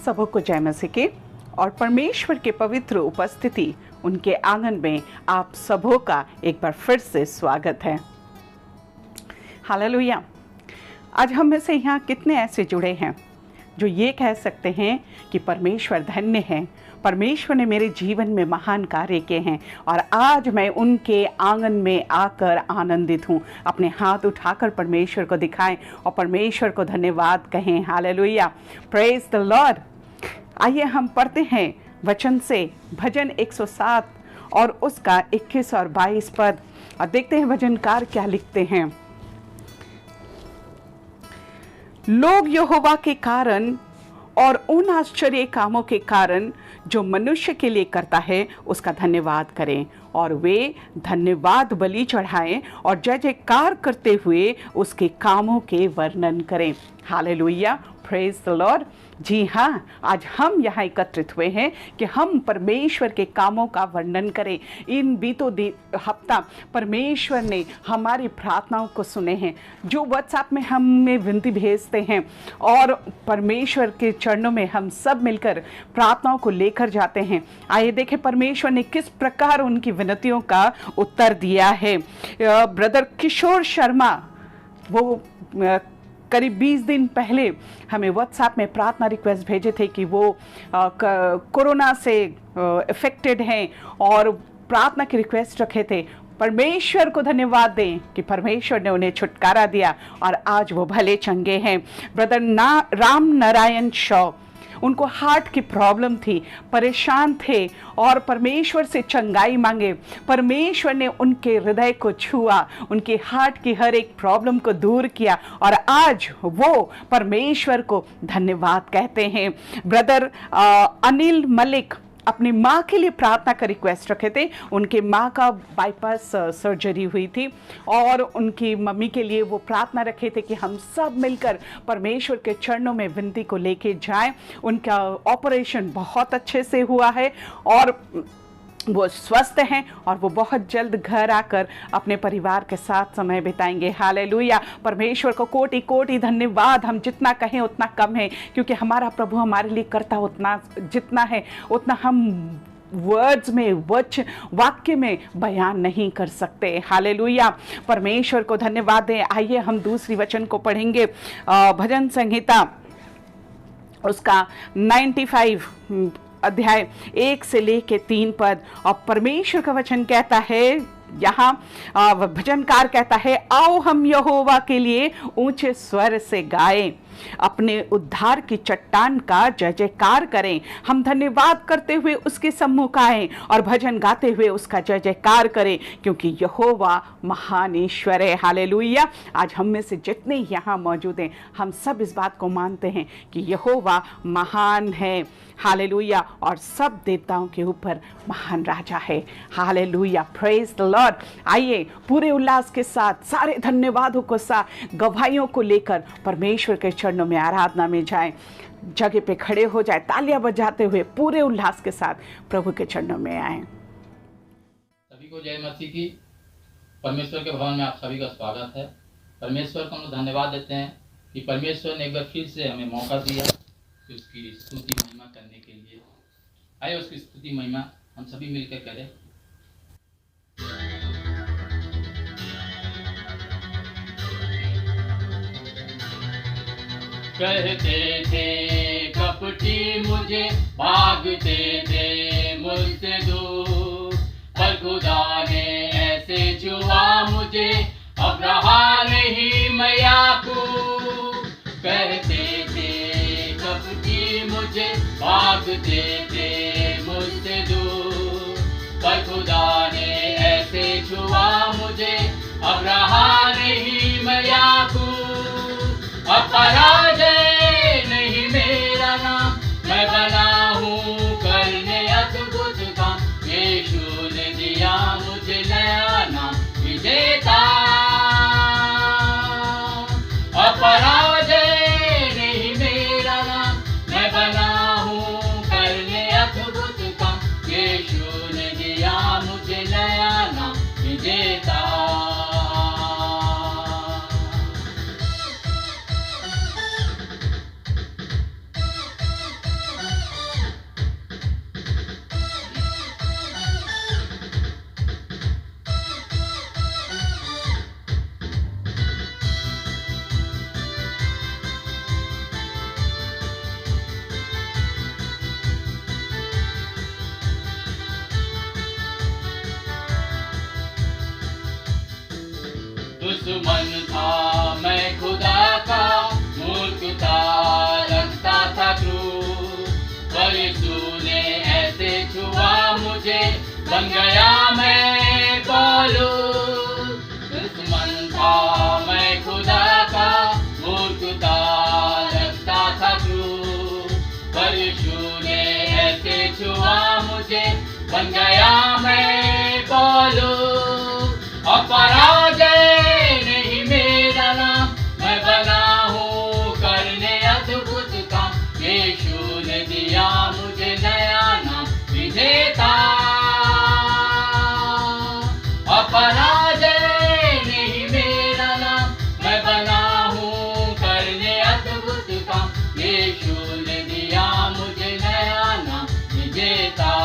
सबों को जय मसीह की और परमेश्वर के पवित्र उपस्थिति उनके आंगन में आप सबों का एक बार फिर से स्वागत है। हालेलुया। आज हम में से यहाँ कितने ऐसे जुड़े हैं जो ये कह सकते हैं कि परमेश्वर धन्य है, परमेश्वर ने मेरे जीवन में महान कार्य किए हैं और आज मैं उनके आंगन में आकर आनंदित हूँ। अपने हाथ उठाकर परमेश्वर को दिखाएं और परमेश्वर को धन्यवाद कहें। Hallelujah, praise the Lord. आइए हम पढ़ते हैं वचन से भजन 107 और उसका 21 और 22 पद और देखते हैं भजनकार क्या लिखते हैं। लोग यहोवा के कारण और उन आश्चर्य कामों के कारण जो मनुष्य के लिए करता है उसका धन्यवाद करें और वे धन्यवाद बलि चढ़ाएं और जय जयकार करते हुए उसके कामों के वर्णन करें। Hallelujah, praise the Lord. जी हाँ, आज हम यहाँ एकत्रित हुए हैं कि हम परमेश्वर के कामों का वर्णन करें। इन बीतों हफ्ता परमेश्वर ने हमारी प्रार्थनाओं को सुने हैं, जो व्हाट्सएप में हमें विनती भेजते हैं और परमेश्वर के चरणों में हम सब मिलकर प्रार्थनाओं को लेकर जाते हैं। आइए देखें परमेश्वर ने किस प्रकार उनकी विनतियों का उत्तर दिया है। ब्रदर किशोर शर्मा वो करीब 20 दिन पहले हमें व्हाट्सएप में प्रार्थना रिक्वेस्ट भेजे थे कि वो कोरोना से इफेक्टेड हैं और प्रार्थना की रिक्वेस्ट रखे थे। परमेश्वर को धन्यवाद दें कि परमेश्वर ने उन्हें छुटकारा दिया और आज वो भले चंगे हैं। ब्रदर राम नारायण शॉ, उनको हार्ट की प्रॉब्लम थी, परेशान थे और परमेश्वर से चंगाई मांगे। परमेश्वर ने उनके हृदय को छुआ, उनके हार्ट की हर एक प्रॉब्लम को दूर किया और आज वो परमेश्वर को धन्यवाद कहते हैं। ब्रदर अनिल मलिक अपनी माँ के लिए प्रार्थना का रिक्वेस्ट रखे थे। उनके माँ का बाईपास सर्जरी हुई थी और उनकी मम्मी के लिए वो प्रार्थना रखे थे कि हम सब मिलकर परमेश्वर के चरणों में विनती को लेके जाएं। उनका ऑपरेशन बहुत अच्छे से हुआ है और वो स्वस्थ हैं और वो बहुत जल्द घर आकर अपने परिवार के साथ समय बिताएंगे। हालेलुया, परमेश्वर को कोटि कोटि धन्यवाद। हम जितना कहें उतना कम है, क्योंकि हमारा प्रभु हमारे लिए करता उतना जितना है उतना हम वर्ड्स में वाक्य में बयान नहीं कर सकते। हालेलुया, परमेश्वर को धन्यवाद दें। आइए हम दूसरी वचन को पढ़ेंगे। भजन संहिता उसका 95 अध्याय 1 से लेके 3 पद और परमेश्वर का वचन कहता है, यहाँ भजनकार कहता है, आओ हम यहोवा के लिए ऊंचे स्वर से गाएं, अपने उद्धार की चट्टान का जय जयकार करें। हम धन्यवाद करते हुए उसके सम्मुख आएं और भजन गाते हुए उसका जय जयकार करें, क्योंकि यहोवा महान ईश्वर है। हालेलुया। आज हम में से जितने यहाँ मौजूद हैं हम सब इस बात को मानते हैं कि यहोवा महान है। हालेलुया, और सब देवताओं के ऊपर महान राजा है। Hallelujah, praise the Lord. आइए पूरे उल्लास के साथ, सारे धन्यवादों को साथ, गवाहियों को लेकर परमेश्वर के चरणों में आराधना में जाएं। जगह पे खड़े हो जाए, तालियां बजाते हुए पूरे उल्लास के साथ प्रभु के चरणों में आए। सभी को जय मसीह की। परमेश्वर के भवन में आप सभी का स्वागत है। परमेश्वर को हम धन्यवाद देते हैं कि परमेश्वर ने एक बार फिर से हमें मौका दिया कि उसकी स्तुति महिमा करने के लिए। आइए उसकी स्तुति महिमा हम सभी मिलकर करें। कहते थे कपटी मुझे भागते थे मुझसे दूर, पर खुदा ने ऐसे छुआ मुझे, अब रहा नहीं मैं याकूब। कहते थे कपटी मुझे भागते थे मुझसे दूर, पर खुदा ने ऐसे छुआ मुझे, अब रहा नहीं मैं याकूब। अब पराजय नहीं मेरा नाम, मैं बना हूँ करने अद्भुत काम। यीशु ने दिया मुझे नया नाम, विजेता। अब पराजय नहीं मेरा नाम, मैं बना हूँ करने अद्भुत काम। यीशु ने दिया मुझे नया नाम, विजेता। दुश्मन था मैं खुदा का, मूर्खता लगता था क्रूर, पर यीशु ने ऐसे छुआ मुझे, बन गया मैं पौलुस। दुश्मन था मैं खुदा का, मूर्खता लगता था क्रूर, पर यीशु ने ऐसे छुआ मुझे, बन गया मैं पौलुस। अपराजय नहीं मेरा नाम, मैं बना हूँ करने अद्भुत काम। यीशु ने दिया मुझे नया नाम, विजेता। अपराजय नहीं मेरा नाम, मैं बना हूँ करने अद्भुत काम। यीशु ने दिया मुझे नया नाम, विजेता।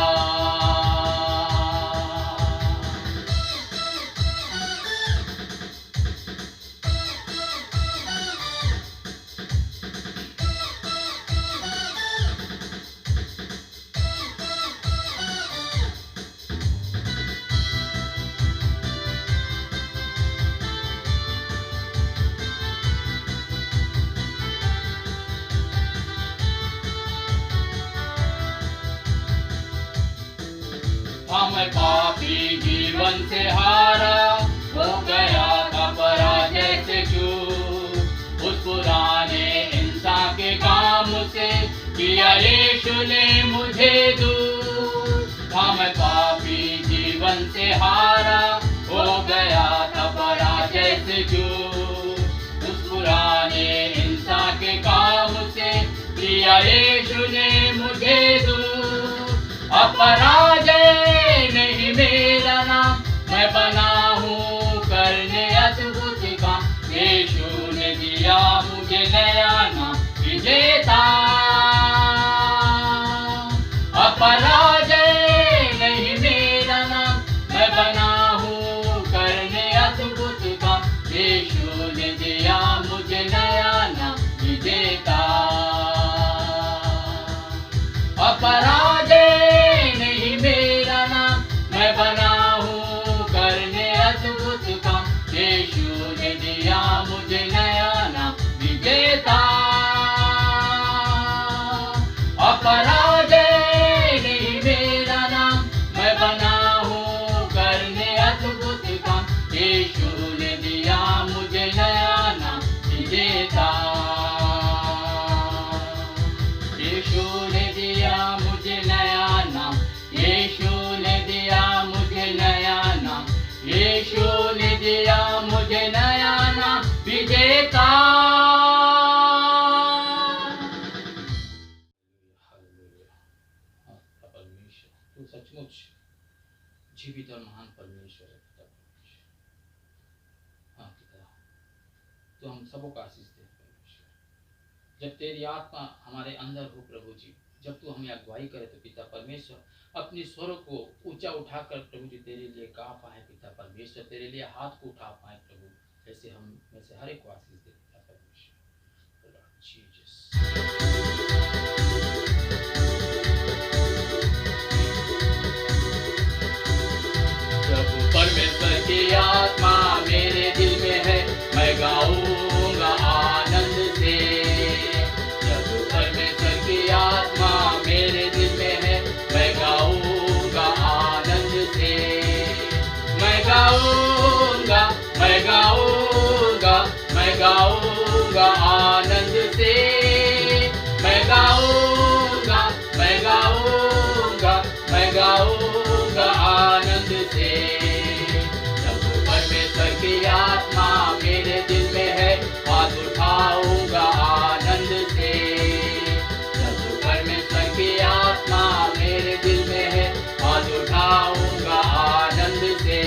मैं पापी जीवन से हारा, हो गया था पराजय से चूर। उस पुराने इंसान के काम से किया यीशु ने मुझे दूर। मैं पापी जीवन से हारा, हो गया था पराजय से चूर। उस पुराने इंसान के काम से किया यीशु ने मुझे दूर। अपराजय नहीं मेरा नाम, मैं बना हूँ करने अद्भुत काम। यीशु ने दिया मुझे नया नाम, विजेता। अपराजय नहीं मेरा नाम, मैं बना हूँ करने अद्भुत काम। यीशु ने दिया मुझे नया नाम, विजेता। अपराजय नहीं मेरा नाम, मैं बना हूँ करने अद्भुत काम। यीशु ने दिया मुझे नया नाम, विजेता। अपराजय नहीं मेरा नाम, मैं बना हूँ करने अद्भुत काम। यीशु ने दिया मुझे नया नाम, विजेता। यीशु ने दिया मुझे नया नाम, यीशु ने दिया मुझे नया नाम, यीशु ने दिया मुझे नया नाम, विजेता। परमेश्वर तू सचमुच जीवित और महान परमेश्वर है। हाँ पिता, तो हम सबों का आशीष दे परमेश्वर। जब तेरी आत्मा हमारे अंदर हो प्रभु जी, जब तू हमें अगुवाई करे तो पिता परमेश्वर अपनी स्वर को ऊंचा उठाकर प्रभु जी तेरे लिए गा पाए। पिता परमेश्वर तेरे लिए हाथ को उठा पाए प्रभु। ऐसे हम में से हर एक को आशीष दे पिता परमेश्वर। Lord Jesus. प्रभु परमेश्वर की आत्मा मेरे दिल में है, मैं गाऊंगा आनंद से। प्रभु परमेश्वर की आत्मा मेरे दिल में है, मैं गाऊंगा आनंद से। मैं गाऊंगा, मैं गाऊंगा, मैं गाऊंगा आनंद से। मैं गाऊंगा, मैं गाऊंगा, मैं गाऊंगा आनंद से। प्रभु परमेश्वर की आत्मा मेरे दिल में है, हाथ उठाऊंगा आनंद से। प्रभु परमेश्वर की आत्मा मेरे दिल में है, हाथ उठाऊंगा आनंद से।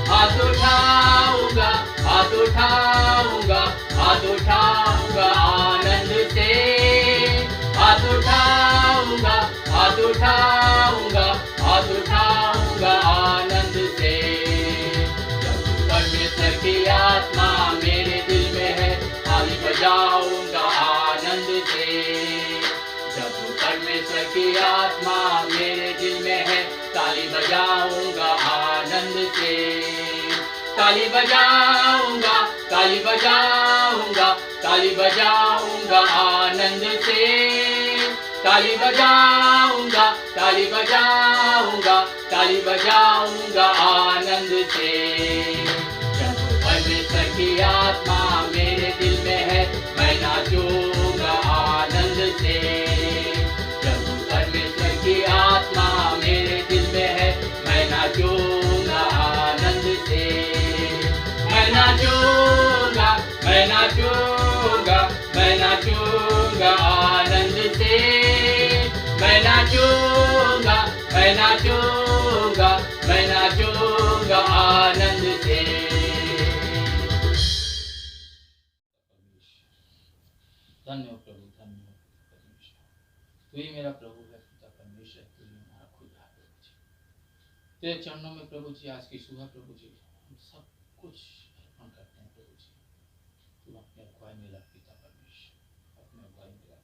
हाथ उठाऊंगा, हाथ उठाऊंगा, हाथ उठाऊंगा आनंद से। हाथ उठाऊंगा, हाथ उठाऊंगा, हाथ उठाऊंगा आनंद से। प्रभु परमेश्वर की आत्मा मेरे दिल में है, ताली बजाऊंगा आनंद से। प्रभु परमेश्वर की आत्मा मेरे दिल में है, ताली बजाऊंगा आनंद से। ताली बजाऊंगा, ताली बजाऊंगा, ताली बजाऊंगा आनंद से, ताली बजाऊंगा, ताली बजाऊंगा, ताली बजाऊंगा आनंद से। जब परमेश्वर की आत्मा मेरे दिल में है, मैं नाचूंगा आनंद से। जब परमेश्वर की आत्मा मेरे दिल में है, मैं नाचूंगा आनंद से। मैं नाचूंगा, मैं नाचूंगा, मैं नाचूंगा आनंद से। मैं नाचूंगा, मैं नाचूंगा, मैं नाचूंगा आनंद से। धन्य हो प्रभु, धन्य हो परमेश्वर। तू ही मेरा प्रभु है, पिता परमेश्वर, तू ही हमारा खुदा है प्रभु जी। तेरे चरणों में प्रभु जी आज की सुबह प्रभु जी हम सब कुछ अर्पण करते हैं प्रभु जी। तू अपने अगुवाई में ला पिता परमेश्वर, अपने अगुवाई में ला।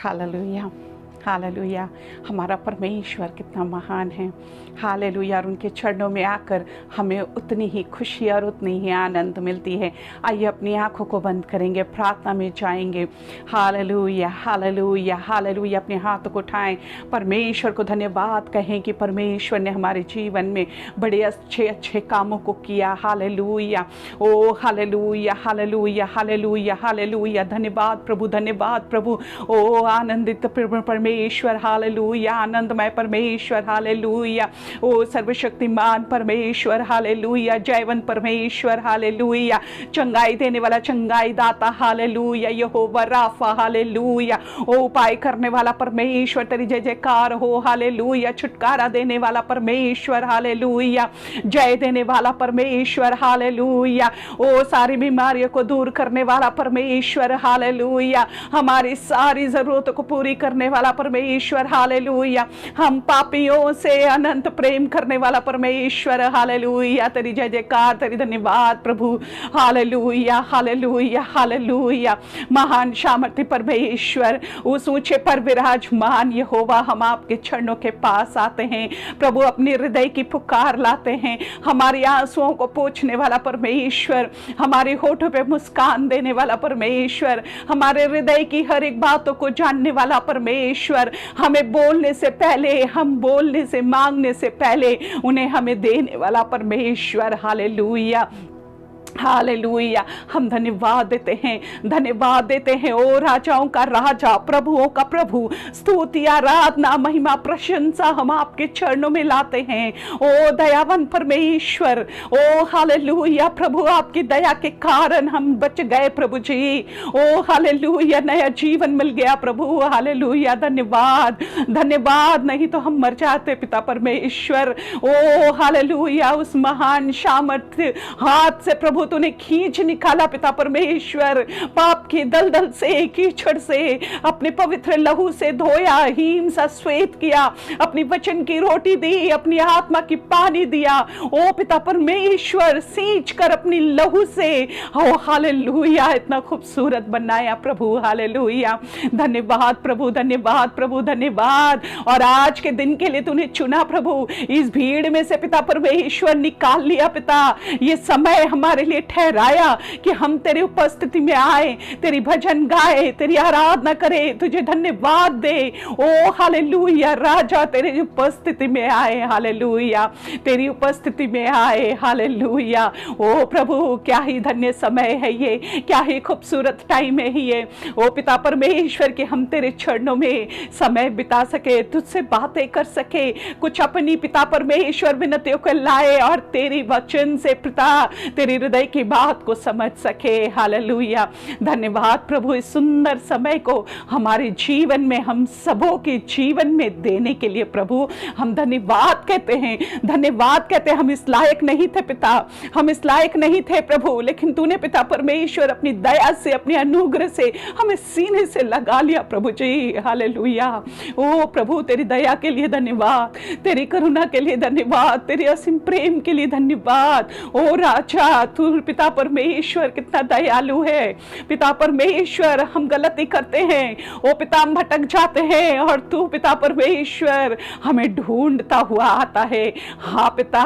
Hallelujah, hallelujah. हमारा परमेश्वर कितना महान है। हालेलुया। और उनके चरणों में आकर हमें उतनी ही खुशी और उतनी ही आनंद मिलती है। आइए अपनी आंखों को बंद करेंगे, प्रार्थना में जाएंगे। Hallelujah, hallelujah, hallelujah. अपने हाथों को उठाएं, परमेश्वर को धन्यवाद कहें कि परमेश्वर ने हमारे जीवन में बड़े अच्छे अच्छे कामों को किया। हालेलुया, ओ हालेलुया, हालेलुया, हालेलुया, हालेलुया। धन्यवाद प्रभु, धन्यवाद प्रभु। ओ आनंदित परमेश्वर, हालेलुया, आनंदमय परमेश्वर, हालेलुया। ओ सर्वशक्तिमान परमेश्वर, हालेलुया, जयवंत परमेश्वर, हालेलुया, चंगाई देने वाला, चंगाई दाता, हालेलुया, यहोवा राफा, हालेलुया। ओ उपाय करने वाला परमेश्वर, तेरी जय जयकार हो, हालेलुया। छुटकारा देने वाला परमेश्वर, हालेलुया, जय देने वाला परमेश्वर, हालेलुया। ओ सारी बीमारियों को दूर करने वाला परमेश्वर, हालेलुया, हमारी सारी जरूरतों को पूरी करने वाला परमेश्वर, हालेलुया, हम पापियों से अनंत प्रेम करने वाला परमेश्वर, हालेलुया। तेरी जय जयकार, तेरी धन्यवाद प्रभु, हालेलुया, हालेलुया, हालेलुया। महान सामर्थ्य परमेश्वर, उस ऊंचे पर विराजमान यहोवा, हम आपके चरणों के पास आते हैं प्रभु, अपने हृदय की पुकार लाते हैं। हमारी आंसुओं को पोंछने वाला परमेश्वर, हमारे होठों पे मुस्कान देने वाला परमेश्वर, हमारे हृदय की हर एक बातों को जानने वाला परमेश्वर, हमें बोलने से पहले, हम बोलने से, मांगने से पहले उन्हें हमें देने वाला परमेश्वर, हालेलुया, हालेलुया। हम धन्यवाद देते हैं, धन्यवाद देते हैं। ओ राजाओं का राजा, प्रभुओं का प्रभु, स्तुति, आराधना, महिमा, प्रशंसा हम आपके चरणों में लाते हैं। ओ दयावान परमेश्वर, ओ हालेलुया प्रभु, आपकी दया के कारण हम बच गए प्रभु जी। ओ हालेलुया, नया जीवन मिल गया प्रभु, हालेलुया। धन्यवाद, धन्यवाद, नहीं तो हम मर जाते पिता परमेश्वर। ओ हालेलुया, उस महान सामर्थ्य हाथ से प्रभु तूने खींच निकाला पिता परमेश्वर, पाप की दलदल से, कीचड़ से, अपने पवित्र लहू से धोया, हीम सा श्वेत किया, अपनी वचन की रोटी दी, अपनी आत्मा की पानी दिया। ओ पिता परमेश्वर, सींच कर अपनी लहू से, ओ हालेलुया, इतना खूबसूरत बनाया प्रभु, हालेलुया। धन्यवाद प्रभु, धन्यवाद प्रभु, धन्यवाद। और आज के दिन के लिए तूने चुना प्रभु, इस भीड़ में से पिता परमेश्वर निकाल लिया पिता, ये समय हमारे लिए ठहराया कि हम तेरी उपस्थिति में आए, तेरी भजन गाए, तेरी आराधना करें, तुझे धन्यवाद दे। ओ हालेलुया, राजा तेरी उपस्थिति में आए, हालेलुया, तेरी उपस्थिति में आए, हालेलुया। ओ प्रभु, क्या ही धन्य समय है ये, क्या ही खूबसूरत टाइम है ये। ओ पिता परमेश्वर के हम तेरे चरणों में समय बिता सके, तुझसे बातें कर सके, कुछ अपनी पिता परमेश्वर विनतियों को लाए और तेरी वचन से पिता तेरी हृदय की बात को समझ सके, हालेलुया। धन्यवाद प्रभु, इस सुंदर समय को हमारे जीवन में, हम सबों के जीवन में देने के लिए प्रभु हम धन्यवाद कहते हैं, धन्यवाद कहते हैं। हम इस लायक नहीं थे पिता, हम इस लायक नहीं थे प्रभु, लेकिन तूने पिता परमेश्वर अपनी दया से, अपने अनुग्रह से हमें सीने से लगा लिया प्रभु जी, हालेलुया। ओ प्रभु, तेरी दया के लिए धन्यवाद, तेरी करुणा के लिए धन्यवाद, तेरे असीम प्रेम के लिए धन्यवाद। ओ राजा, तू पिता परमेश्वर कितना दयालु है। पिता परमेश्वर, हम गलती करते हैं, ओ पिता हम भटक जाते हैं, और तू पिता परमेश्वर हमें ढूंढता हुआ आता है। हाँ पिता,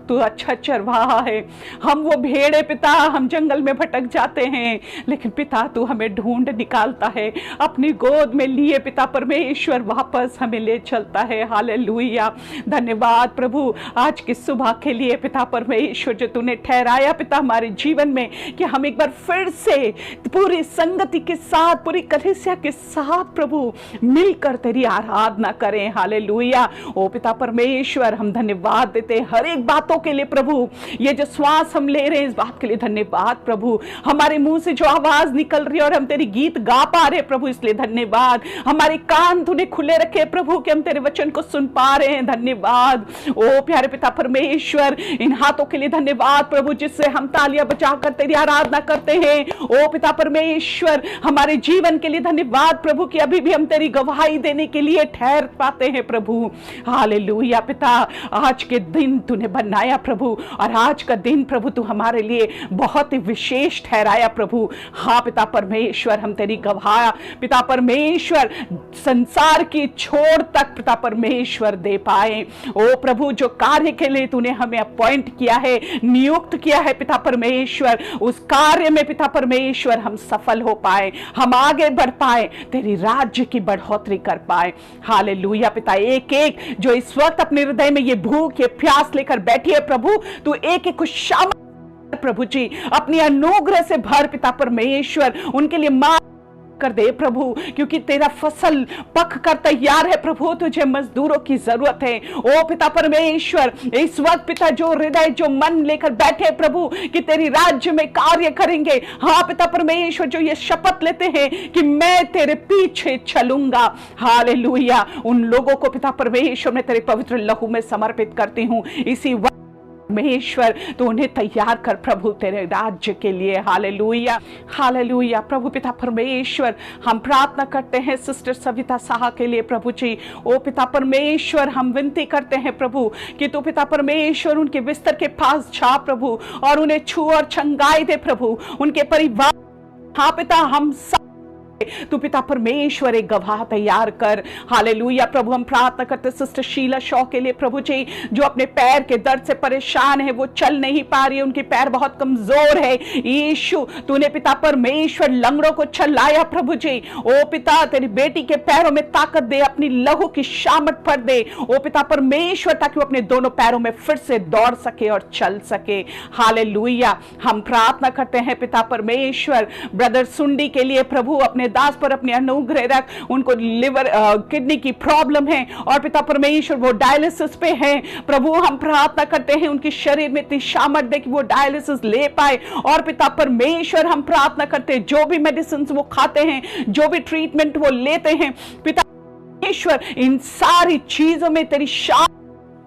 तू अच्छा चरवाहा है, हम वो भेड़े पिता, हम जंगल में भटक जाते हैं, लेकिन पिता तू हमें ढूंढ निकालता है, अपनी गोद में लिए पिता परमेश्वर वापस हमें ले चलता है, हालेलुया। धन्यवाद प्रभु, आज की सुबह के लिए पिता परमेश्वर जो तूने ठहराया पिता हमारे जीवन में, कि हम एक बार फिर से पूरी संगति के साथ, पूरी कलीसिया के साथ प्रभु मिलकर तेरी आराधना करें, हालेलुया। ओ पिता परमेश्वर, हम धन्यवाद देते हैं हर एक बातों के लिए प्रभु, ये जो श्वास हम ले रहे हैं इस बात के लिए धन्यवाद प्रभु, हमारे मुंह से जो आवाज निकल रही है और हम तेरी गीत गा पा रहे प्रभु, इसलिए धन्यवाद। हमारे कान तूने खुले रखे प्रभु कि हम तेरे वचन को सुन पा रहे हैं, धन्यवाद। ओ प्यारे पिता परमेश्वर, इन हाथों के लिए धन्यवाद प्रभु, जिससे हम तालियां बजाकर तेरी आराधना करते हैं। ओ पिता परमेश्वर, हमारे जीवन के लिए धन्यवाद प्रभु कि अभी भी हम तेरी गवाही देने के लिए ठहर पाते हैं प्रभु। हालेलुया पिता, आज के दिन तूने बनाया प्रभु, और आज का दिन प्रभु तू हमारे लिए बहुत ही विशेष ठहराया प्रभु। हाँ पिता परमेश्वर, हम तेरी गवाह पिता परमेश्वर संसार की छोर तक पिता परमेश्वर दे पाए। ओ प्रभु, जो कार्य के लिए तूने हमें अपॉइंट किया है, नियुक्त किया है पिता परमेश्वर, उस कार्य में पिता परमेश्वर हम सफल हो पाए, हम आगे बढ़ पाए, तेरी राज्य की बढ़ोतरी कर पाए। हालेलुया पिता, एक एक जो इस वक्त अपने हृदय में ये भूख ये प्यास लेकर बैठी है प्रभु, तू एक एक को शामिल प्रभु जी अपनी अनुग्रह से भर पिता परमेश्वर, उनके लिए मां कर दे प्रभु, क्योंकि तेरा फसल पक कर तैयार है प्रभु, तुझे मजदूरों की जरूरत है। ओ पिता परमेश्वर, इस वक्त पिता जो हृदय जो मन लेकर बैठे प्रभु कि तेरी राज्य में कार्य करेंगे, हाँ पिता परमेश्वर, जो ये शपथ लेते हैं कि मैं तेरे पीछे चलूंगा, हालेलुया, उन लोगों को पिता परमेश्वर मैं तेरे पवित्र लहू में समर्पित करती हूँ इसी वक्त परमेश्वर। तो उन्हें तैयार कर प्रभु तेरे राज्य के लिए। हालेलुया हालेलुया प्रभु पिता परमेश्वर, हम प्रार्थना करते हैं सिस्टर सविता साहा के लिए प्रभु जी। ओ पिता परमेश्वर, हम विनती करते हैं प्रभु कि तू पिता परमेश्वर उनके बिस्तर के पास जा प्रभु, और उन्हें छू और छंगाई दे प्रभु, उनके परिवार। हाँ पिता, हम तू पिता परमेश्वर एक गवाह तैयार कर। हालेलुया प्रभु, हम प्रार्थना करते सिस्टर शीला शॉ के लिए प्रभु जी, जो अपने पैर के दर्द से परेशान है, वो चल नहीं पा रही है, उनके पैर बहुत कमजोर है। यीशु, तूने पिता परमेश्वर लंगड़ों को चलाया प्रभु जी। ओ पिता, तेरी बेटी के पैरों में ताकत दे, अपनी लहू की शामत भर दे ओ पिता परमेश्वर, ताकि वो अपने दोनों पैरों में फिर से दौड़ सके और चल सके। हालेलुया, हम प्रार्थना करते हैं पिता परमेश्वर ब्रदर सुंडी के लिए प्रभु, अपने दास पर अपने अनुग्रह रख। उनको लिवर किडनी की प्रॉब्लम है और पिता परमेश्वर वो डायलिसिस पे है प्रभु। हम प्रार्थना करते हैं उनके शरीर में इतनी सामर्थ दे कि वो डायलिसिस ले पाए। और पिता परमेश्वर, हम प्रार्थना करते हैं जो भी मेडिसिन वो खाते हैं, जो भी ट्रीटमेंट वो लेते हैं, पिता परमेश्वर इन सारी चीजों में तेरी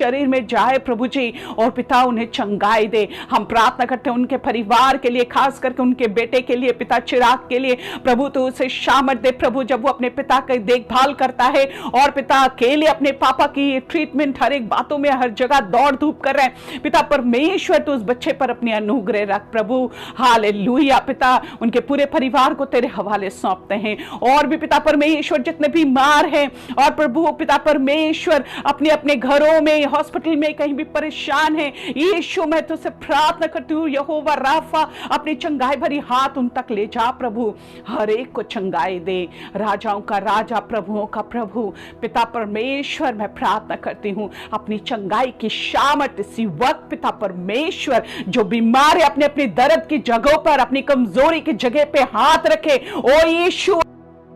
शरीर में जाए प्रभु जी, और पिता उन्हें चंगाई दे। हम प्रार्थना करते हैं उनके परिवार के लिए, खास करके उनके बेटे के लिए, पिता चिराग के लिए प्रभु, तो उसे सामर्थ दे प्रभु, जब वो अपने पिता की देखभाल करता है और पिता अकेले अपने पापा की ट्रीटमेंट हर एक बातों में हर जगह दौड़ धूप कर रहे हैं। पिता परमेश्वर, तो उस बच्चे पर अपनी अनुग्रह रख प्रभु। हालेलुया पिता, उनके पूरे परिवार को तेरे हवाले सौंपते हैं। और भी पिता परमेश्वर जितने बीमार हैं, और प्रभु पिता परमेश्वर अपने अपने घरों में, हॉस्पिटल में कहीं भी परेशान है, यीशु मैं तुझसे प्रार्थना करती हूँ, यहोवा राफा अपनी चंगाई भरी हाथ उन तक ले जा प्रभु, हर एक को चंगाई दे। राजाओं का राजा, प्रभुओं का प्रभु, पिता परमेश्वर मैं प्रार्थना करती हूँ अपनी चंगाई की शामत इसी वक्त पिता परमेश्वर, जो बीमार है अपने अपने दर्द की जगहों पर, अपनी कमजोरी की जगह पे हाथ रखे, ओ यीशु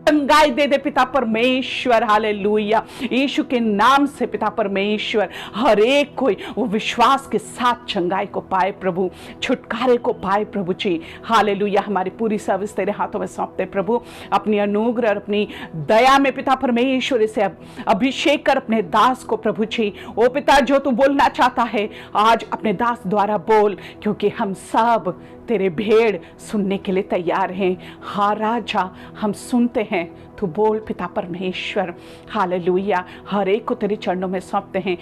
चंगाई दे दे पिता परमेश्वर। हालेलुया, यीशु के नाम से पिता परमेश्वर हर एक कोई वो विश्वास के साथ चंगाई को पाए प्रभु, छुटकारे को पाए प्रभु जी। हालेलुया, हमारी पूरी सर्विस तेरे हाथों में सौंपते प्रभु, अपनी अनुग्रह और अपनी दया में पिता परमेश्वर इसे अभिषेक कर अपने दास को प्रभु जी। ओ पिता, जो तू बोलना चाहता है आज अपने दास द्वारा बोल, क्योंकि हम सब तेरे भेड़ सुनने के लिए तैयार हैं। हाँ राजा, हम सुनते हैं, तू बोल पिता परमेश्वर। हालेलुया, हर एक को तेरे चरणों में सौंपते हैं,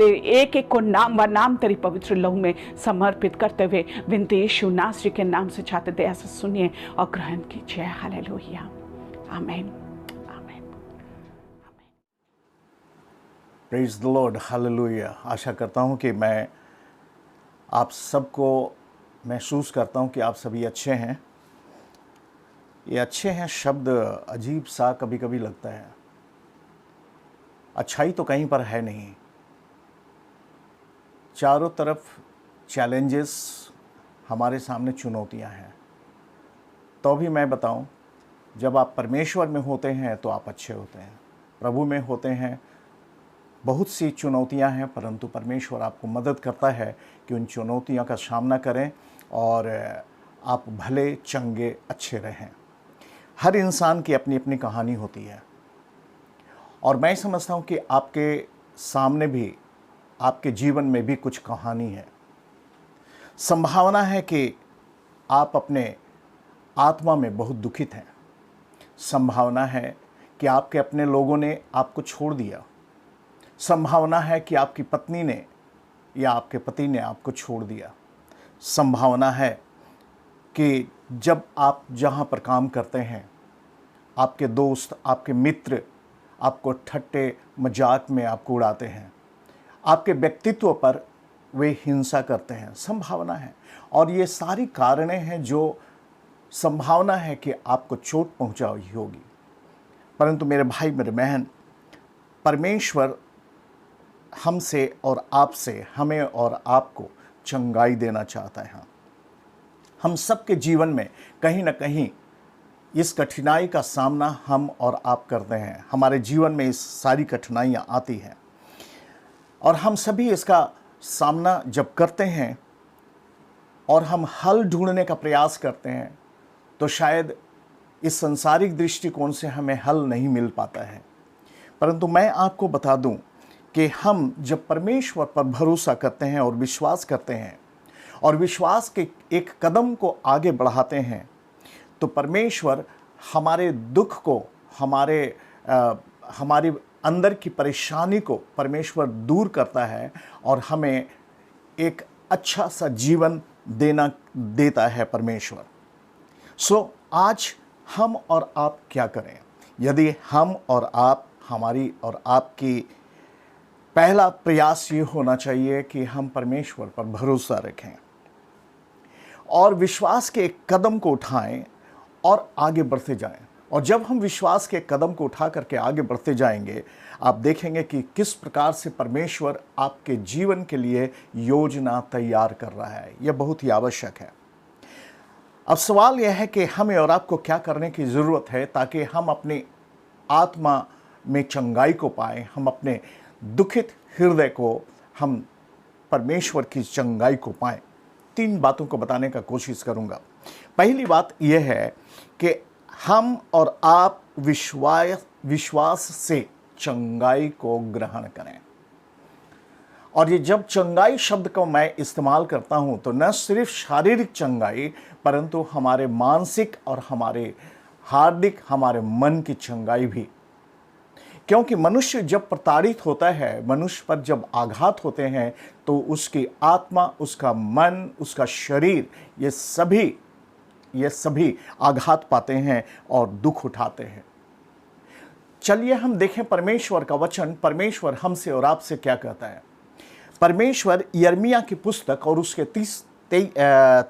एक एक को नाम व नाम तेरी पवित्र लहू में समर्पित करते हुए विनती यीशु नासरी के नाम से चाहते दया से सुनिए और ग्रहण कीजिए। हालेलुया, आमीन। Praise the Lord, hallelujah. आशा करता हूँ कि मैं आप सबको महसूस करता हूँ कि आप सभी अच्छे हैं। ये अच्छे हैं शब्द अजीब सा कभी कभी लगता है, अच्छाई तो कहीं पर है नहीं, चारों तरफ चैलेंजेस, हमारे सामने चुनौतियाँ हैं। तो भी मैं बताऊं, जब आप परमेश्वर में होते हैं तो आप अच्छे होते हैं, प्रभु में होते हैं बहुत सी चुनौतियां हैं, परंतु परमेश्वर आपको मदद करता है कि उन चुनौतियों का सामना करें और आप भले चंगे अच्छे रहें। हर इंसान की अपनी अपनी कहानी होती है, और मैं समझता हूं कि आपके सामने भी, आपके जीवन में भी कुछ कहानी है। संभावना है कि आप अपने आत्मा में बहुत दुखित हैं। संभावना है कि आपके अपने लोगों ने आपको छोड़ दिया। संभावना है कि आपकी पत्नी ने या आपके पति ने आपको छोड़ दिया। संभावना है कि जब आप जहाँ पर काम करते हैं, आपके दोस्त, आपके मित्र आपको ठट्टे मजाक में आपको उड़ाते हैं, आपके व्यक्तित्व पर वे हिंसा करते हैं। संभावना है, और ये सारी कारणें हैं जो संभावना है कि आपको चोट पहुंचाई होगी। परंतु मेरे भाई, मेरे बहन, परमेश्वर हमसे और आपसे, हमें और आपको चंगाई देना चाहता है। हम सबके जीवन में कहीं ना कहीं इस कठिनाई का सामना हम और आप करते हैं। हमारे जीवन में इस सारी कठिनाइयाँ आती हैं, और हम सभी इसका सामना जब करते हैं और हम हल ढूंढने का प्रयास करते हैं, तो शायद इस संसारिक दृष्टिकोण से हमें हल नहीं मिल पाता है। परंतु मैं आपको बता दूं कि हम जब परमेश्वर पर भरोसा करते हैं और विश्वास करते हैं, और विश्वास के एक कदम को आगे बढ़ाते हैं, तो परमेश्वर हमारे दुख को, हमारे अंदर की परेशानी को परमेश्वर दूर करता है और हमें एक अच्छा सा जीवन देता है परमेश्वर। सो आज हम और आप क्या करें? यदि हम और आप, हमारी और आपकी पहला प्रयास ये होना चाहिए कि हम परमेश्वर पर भरोसा रखें और विश्वास के एक कदम को उठाएं और आगे बढ़ते जाएं। और जब हम विश्वास के कदम को उठा करके आगे बढ़ते जाएंगे, आप देखेंगे कि किस प्रकार से परमेश्वर आपके जीवन के लिए योजना तैयार कर रहा है। यह बहुत ही आवश्यक है। अब सवाल यह है कि हमें और आपको क्या करने की ज़रूरत है ताकि हम अपनी आत्मा में चंगाई को पाएं, हम अपने दुखित हृदय को, हम परमेश्वर की चंगाई को पाएं। 3 बातों को बताने का कोशिश करूंगा। पहली बात यह है कि हम और आप विश्वास से चंगाई को ग्रहण करें। और ये जब चंगाई शब्द को मैं इस्तेमाल करता हूं, तो न सिर्फ शारीरिक चंगाई, परंतु हमारे मानसिक और हमारे हार्दिक, हमारे मन की चंगाई भी। क्योंकि मनुष्य जब प्रताड़ित होता है, मनुष्य पर जब आघात होते हैं, तो उसकी आत्मा, उसका मन, उसका शरीर, ये सभी आघात पाते हैं और दुख उठाते हैं। चलिए हम देखें परमेश्वर का वचन, परमेश्वर हमसे और आपसे क्या कहता है। परमेश्वर यिर्मयाह की पुस्तक और उसके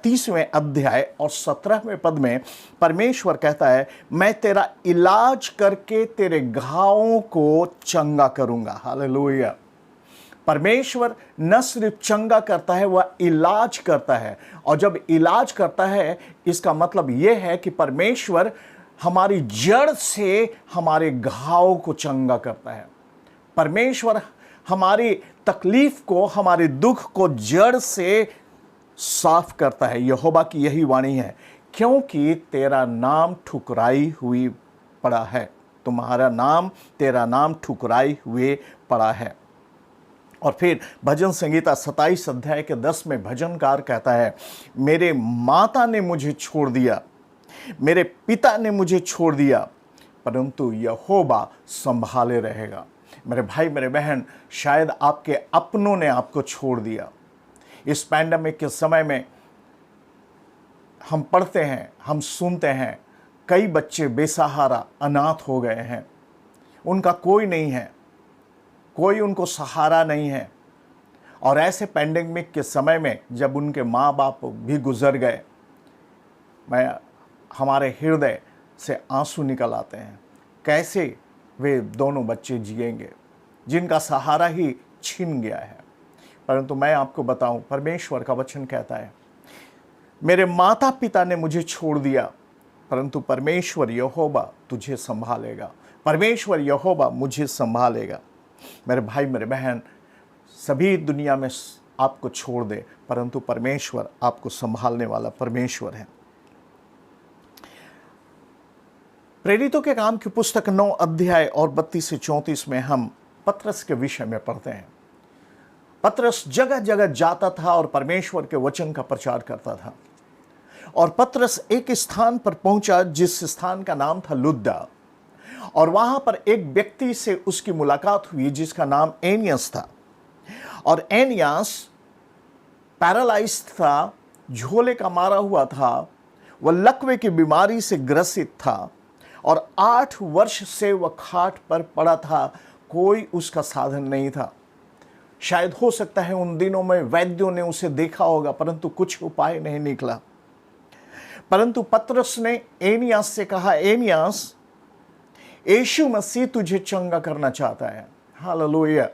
30वें अध्याय और 17वें पद में परमेश्वर कहता है, मैं तेरा इलाज करके तेरे घावों को चंगा करूंगा। हालेलुया। परमेश्वर न सिर्फ चंगा करता है, वह इलाज करता है। और जब इलाज करता है, इसका मतलब यह है कि परमेश्वर हमारी जड़ से हमारे घाव को चंगा करता है। परमेश्वर हमारी तकलीफ को, हमारे दुख को जड़ से साफ करता है। यहोवा की यही वाणी है, क्योंकि तेरा नाम ठुकराई हुई पड़ा है, तेरा नाम ठुकराई हुए पड़ा है। और फिर भजन संगीता 27 अध्याय के 10 में भजनकार कहता है, मेरे माता ने मुझे छोड़ दिया, मेरे पिता ने मुझे छोड़ दिया, परंतु यहोवा संभाले रहेगा। मेरे भाई, मेरे बहन, शायद आपके अपनों ने आपको छोड़ दिया। इस पैंडेमिक के समय में हम पढ़ते हैं, हम सुनते हैं, कई बच्चे बेसहारा अनाथ हो गए हैं। उनका कोई नहीं है, कोई उनको सहारा नहीं है। और ऐसे पैंडेमिक के समय में जब उनके माँ बाप भी गुजर गए, हमारे हृदय से आंसू निकल आते हैं। कैसे वे दोनों बच्चे जिएंगे जिनका सहारा ही छीन गया है। परंतु मैं आपको बताऊं, परमेश्वर का वचन कहता है, मेरे माता पिता ने मुझे छोड़ दिया, परंतु परमेश्वर यहोवा तुझे संभालेगा। परमेश्वर यहोवा मुझे संभालेगा। मेरे भाई, मेरे बहन, सभी दुनिया में आपको छोड़ दे, परंतु परमेश्वर आपको संभालने वाला परमेश्वर है। प्रेरितों के काम की पुस्तक 9 अध्याय और 32 से 34 में हम पतरस के विषय में पढ़ते हैं। पतरस जगह जगह जाता था और परमेश्वर के वचन का प्रचार करता था। और पतरस एक स्थान पर पहुंचा जिस स्थान का नाम था लुद्दा, और वहां पर एक व्यक्ति से उसकी मुलाकात हुई जिसका नाम एनियस था। और एनियस पैरालाइज्ड था, झोले का मारा हुआ था, वह लकवे की बीमारी से ग्रसित था और 8 वर्ष से वह खाट पर पड़ा था, कोई उसका साधन नहीं था। शायद हो सकता है उन दिनों में वैद्यों ने उसे देखा होगा, परंतु कुछ उपाय नहीं निकला। परंतु पतरस ने एनियास से कहा, एनियास, यीशु मसीह तुझे चंगा करना चाहता है। हालेलुया।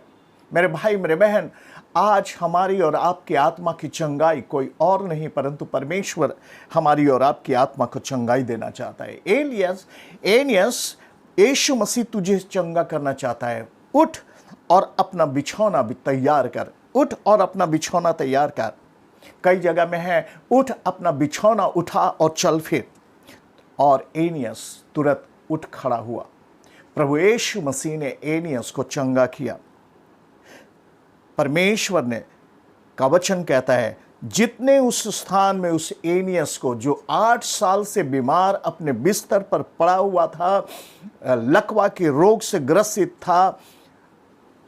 मेरे भाई मेरे बहन, आज हमारी और आपकी आत्मा की चंगाई कोई और नहीं परंतु परमेश्वर हमारी और आपकी आत्मा को चंगाई देना चाहता है। एनियस, यीशु मसीह तुझे चंगा करना चाहता है। उठ और अपना बिछौना भी तैयार कर। उठ और अपना बिछौना तैयार कर। कई जगह में है, उठ अपना बिछौना उठा और चल फिर। और एनियस तुरंत उठ खड़ा हुआ। प्रभु यीशु मसीह ने एनियस को चंगा किया। परमेश्वर ने का वचन कहता है, जितने उस स्थान में उस एनियस को, जो 8 साल से बीमार अपने बिस्तर पर पड़ा हुआ था, लकवा के रोग से ग्रसित था,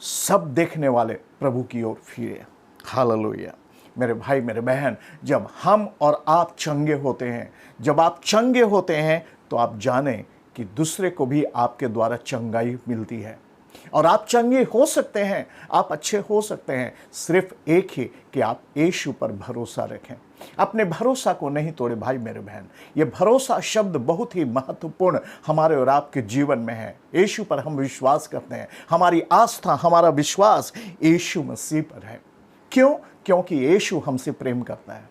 सब देखने वाले प्रभु की ओर फिरे। हालेलुया। मेरे भाई मेरे बहन, जब हम और आप चंगे होते हैं, जब आप चंगे होते हैं, तो आप जानें कि दूसरे को भी आपके द्वारा चंगाई मिलती है। और आप चंगे हो सकते हैं, आप अच्छे हो सकते हैं, सिर्फ एक ही कि आप यीशु पर भरोसा रखें। अपने भरोसा को नहीं तोड़े भाई मेरे बहन। ये भरोसा शब्द बहुत ही महत्वपूर्ण हमारे और आपके जीवन में है। यीशु पर हम विश्वास करते हैं। हमारी आस्था, हमारा विश्वास यीशु मसीह पर है। क्यों? क्योंकि यीशु हमसे प्रेम करता है।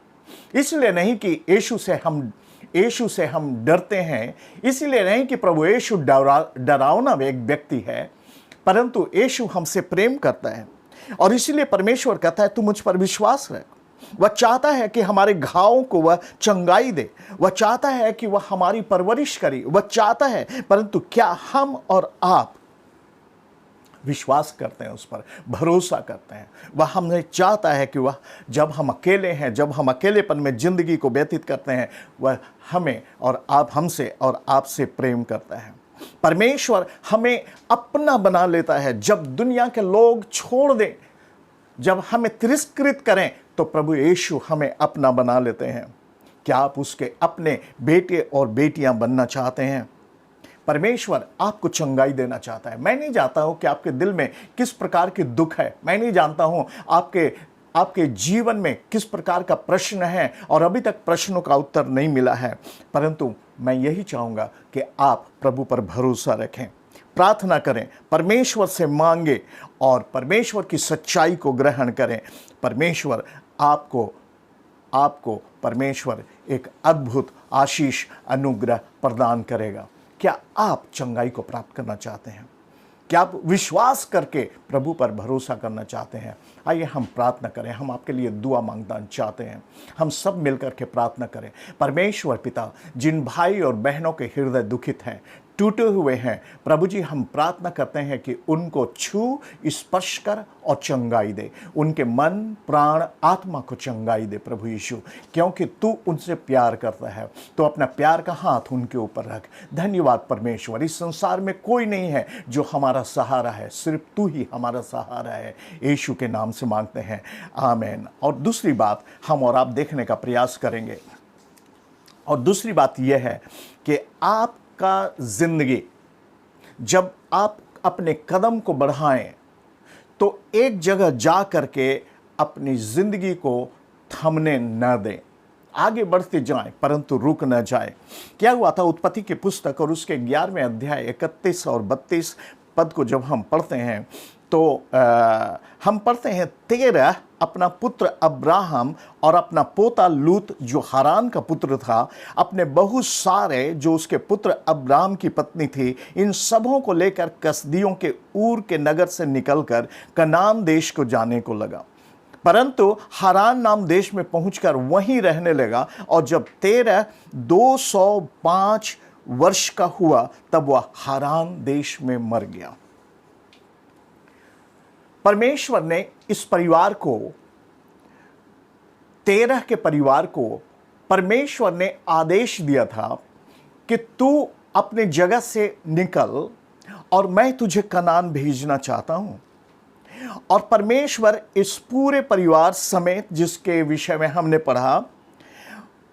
इसलिए नहीं कि यीशु से हम डरते हैं, इसलिए नहीं कि प्रभु यीशु डरावना एक व्यक्ति है, परंतु यीशु हमसे प्रेम करता है। और इसलिए परमेश्वर कहता है, तू मुझ पर विश्वास रख। वह चाहता है कि हमारे घावों को वह चंगाई दे। वह चाहता है कि वह हमारी परवरिश करे। वह चाहता है, परंतु क्या हम और आप विश्वास करते हैं, उस पर भरोसा करते हैं? वह हमें चाहता है कि वह जब हम अकेले हैं, जब हम अकेलेपन में ज़िंदगी को व्यतीत करते हैं, वह हमें और आप हमसे और आपसे प्रेम करता है। परमेश्वर हमें अपना बना लेता है। जब दुनिया के लोग छोड़ दें, जब हमें तिरस्कृत करें, तो प्रभु यीशु हमें अपना बना लेते हैं। क्या आप उसके अपने बेटे और बेटियां बनना चाहते हैं? परमेश्वर आपको चंगाई देना चाहता है। मैं नहीं जानता हूं कि आपके दिल में किस प्रकार के दुख है। मैं नहीं जानता हूं आपके जीवन में किस प्रकार का प्रश्न है और अभी तक प्रश्नों का उत्तर नहीं मिला है, परंतु मैं यही चाहूँगा कि आप प्रभु पर भरोसा रखें, प्रार्थना करें, परमेश्वर से मांगे और परमेश्वर की सच्चाई को ग्रहण करें। परमेश्वर आपको परमेश्वर एक अद्भुत आशीष अनुग्रह प्रदान करेगा। क्या आप चंगाई को प्राप्त करना चाहते हैं? क्या आप विश्वास करके प्रभु पर भरोसा करना चाहते हैं? आइए हम प्रार्थना करें। हम आपके लिए दुआ मांगना चाहते हैं। हम सब मिलकर के प्रार्थना करें। परमेश्वर पिता, जिन भाई और बहनों के हृदय दुखित हैं, टूटे हुए हैं, प्रभु जी, हम प्रार्थना करते हैं कि उनको छू, स्पर्श कर और चंगाई दे। उनके मन, प्राण, आत्मा को चंगाई दे प्रभु यीशु, क्योंकि तू उनसे प्यार करता है। तो अपना प्यार का हाथ उनके ऊपर रख। धन्यवाद परमेश्वर। इस संसार में कोई नहीं है जो हमारा सहारा है, सिर्फ तू ही हमारा सहारा है। यीशु के नाम से मांगते हैं, आमीन। और दूसरी बात हम और आप देखने का प्रयास करेंगे, और दूसरी बात यह है कि आपका जिंदगी, जब आप अपने कदम को बढ़ाएं तो एक जगह जा करके अपनी जिंदगी को थमने न दें। आगे बढ़ते जाएं परंतु रुक न जाए। क्या हुआ था? उत्पत्ति की पुस्तक और उसके 11वें अध्याय 31 और 32 पद को जब हम पढ़ते हैं तो हम पढ़ते हैं, तेरह अपना पुत्र अब्राहम और अपना पोता लूत जो हारान का पुत्र था, अपने बहुत सारे जो उसके पुत्र अब्राहम की पत्नी थी, इन सबों को लेकर कसदियों के ऊर के नगर से निकलकर कनान देश को जाने को लगा। परंतु हारान नाम देश में पहुंचकर वहीं रहने लगा, और जब 205 वर्ष का हुआ तब वह हारान देश में मर गया। परमेश्वर ने इस परिवार को, तेरह के परिवार को परमेश्वर ने आदेश दिया था कि तू अपने जगह से निकल और मैं तुझे कनान भेजना चाहता हूं। और परमेश्वर इस पूरे परिवार समेत, जिसके विषय में हमने पढ़ा,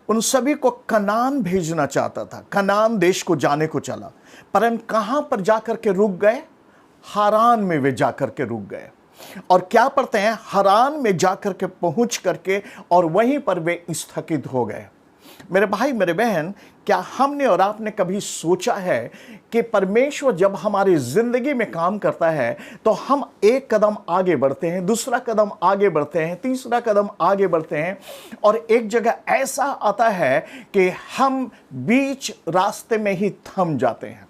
उन सभी को कनान भेजना चाहता था। कनान देश को जाने को चला, परंतु कहां पर जाकर के रुक गए? हारान में वे जाकर के रुक गए। और क्या पढ़ते हैं? हारान में जाकर के पहुंच करके और वहीं पर वे स्थगित हो गए। मेरे भाई मेरे बहन, क्या हमने और आपने कभी सोचा है कि परमेश्वर जब हमारी जिंदगी में काम करता है तो हम एक कदम आगे बढ़ते हैं, दूसरा कदम आगे बढ़ते हैं, तीसरा कदम आगे बढ़ते हैं, और एक जगह ऐसा आता है कि हम बीच रास्ते में ही थम जाते हैं।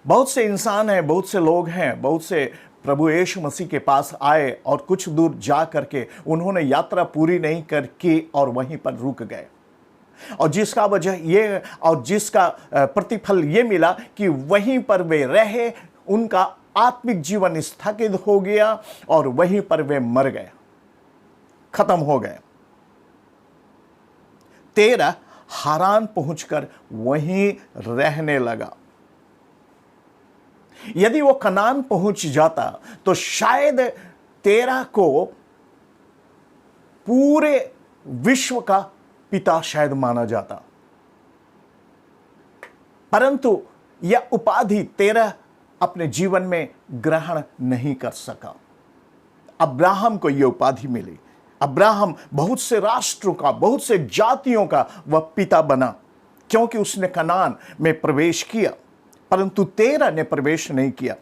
बहुत से इंसान हैं, बहुत से लोग हैं, बहुत से प्रभु यीशु मसीह के पास आए और कुछ दूर जा करके उन्होंने यात्रा पूरी नहीं करके और वहीं पर रुक गए, और जिसका वजह ये और जिसका प्रतिफल ये मिला कि वहीं पर वे रहे, उनका आत्मिक जीवन स्थगित हो गया और वहीं पर वे मर गए, खत्म हो गए। 13 हारान पहुंचकर वहीं रहने लगा। यदि वो कनान पहुंच जाता तो शायद 13 को पूरे विश्व का पिता शायद माना जाता, परंतु यह उपाधि 13 अपने जीवन में ग्रहण नहीं कर सका। अब्राहम को यह उपाधि मिली। अब्राहम बहुत से राष्ट्रों का, बहुत से जातियों का वह पिता बना, क्योंकि उसने कनान में प्रवेश किया, परंतु 13 ने प्रवेश नहीं किया।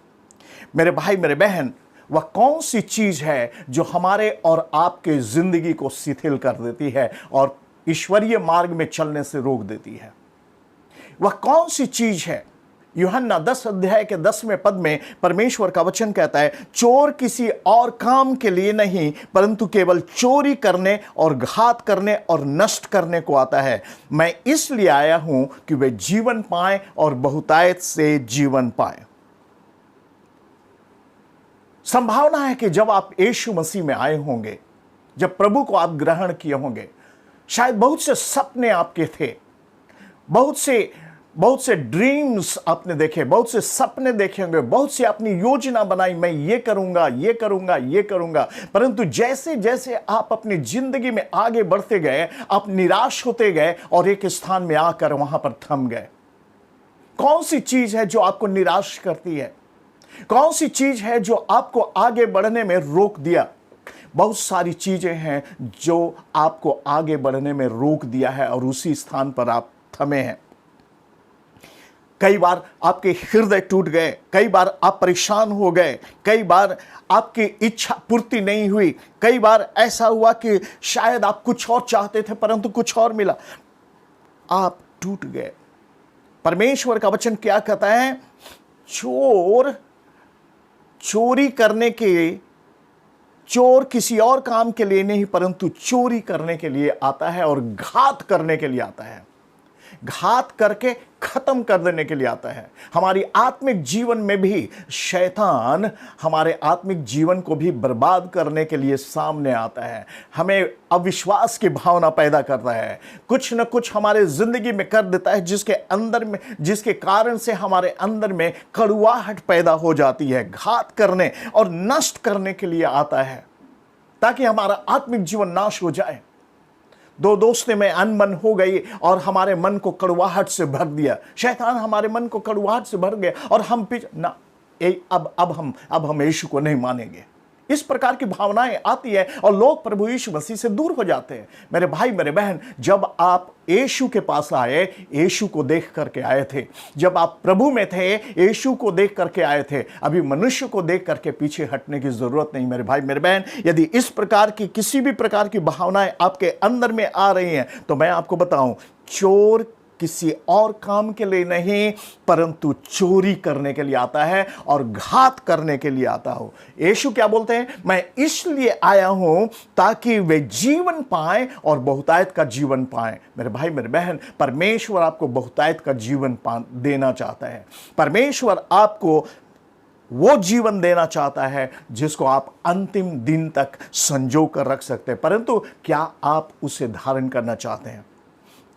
मेरे भाई मेरे बहन, वह कौन सी चीज है जो हमारे और आपके जिंदगी को शिथिल कर देती है और ईश्वरीय मार्ग में चलने से रोक देती है? वह कौन सी चीज है? यूहन्ना 10 अध्याय के 10वें पद में परमेश्वर का वचन कहता है, चोर किसी और काम के लिए नहीं परंतु केवल चोरी करने और घात करने और नष्ट करने को आता है। मैं इसलिए आया हूं कि वे जीवन पाएं और बहुतायत से जीवन पाएं। संभावना है कि जब आप यीशु मसीह में आए होंगे, जब प्रभु को आप ग्रहण किए होंगे, शायद बहुत से सपने आपके थे, बहुत से ड्रीम्स आपने देखे, बहुत से सपने देखे होंगे, बहुत सी अपनी योजना बनाई, मैं ये करूंगा, ये करूंगा, ये करूंगा, परंतु जैसे जैसे आप अपनी जिंदगी में आगे बढ़ते गए, आप निराश होते गए और एक स्थान में आकर वहां पर थम गए। कौन सी चीज है जो आपको निराश करती है? कौन सी चीज है जो आपको आगे बढ़ने में रोक दिया? बहुत सारी चीजें हैं जो आपको आगे बढ़ने में रोक दिया है और उसी स्थान पर आप थमे हैं। कई बार आपके हृदय टूट गए, कई बार आप परेशान हो गए, कई बार आपकी इच्छा पूर्ति नहीं हुई, कई बार ऐसा हुआ कि शायद आप कुछ और चाहते थे परंतु कुछ और मिला, आप टूट गए। परमेश्वर का वचन क्या कहता है? चोर किसी और काम के लिए नहीं परंतु चोरी करने के लिए आता है और घात करने के लिए आता है, घात करके खत्म कर देने के लिए आता है। हमारी आत्मिक जीवन में भी शैतान हमारे आत्मिक जीवन को भी बर्बाद करने के लिए सामने आता है, हमें अविश्वास की भावना पैदा करता है, कुछ न कुछ हमारे जिंदगी में कर देता है जिसके कारण से हमारे अंदर में कड़ुआहट पैदा हो जाती है। घात करने और नष्ट करने के लिए आता है ताकि हमारा आत्मिक जीवन नाश हो जाए। दो दोस्ती में अनबन हो गई और हमारे मन को कड़वाहट से भर दिया। शैतान हमारे मन को कड़वाहट से भर गया और हम अब हम यीशु को नहीं मानेंगे। इस प्रकार की भावनाएं आती है और लोग प्रभु यीशु मसीह से दूर हो जाते हैं। मेरे भाई मेरे बहन, जब आप यीशु के पास आए, यीशु को देख करके आए थे। जब आप प्रभु में थे, यीशु को देख करके आए थे। अभी मनुष्य को देख करके पीछे हटने की जरूरत नहीं। मेरे भाई मेरे बहन, यदि इस प्रकार की किसी भी प्रकार की भावनाएं आपके अंदर में आ रही हैं तो मैं आपको बताऊं, चोर किसी और काम के लिए नहीं परंतु चोरी करने के लिए आता है और घात करने के लिए आता हो। यीशु क्या बोलते हैं? मैं इसलिए आया हूं ताकि वे जीवन पाएं और बहुतायत का जीवन पाएं। मेरे भाई मेरे बहन, परमेश्वर आपको बहुतायत का जीवन देना चाहता है। परमेश्वर आपको वो जीवन देना चाहता है जिसको आप अंतिम दिन तक संजो कर रख सकते हैं। परंतु क्या आप उसे धारण करना चाहते हैं?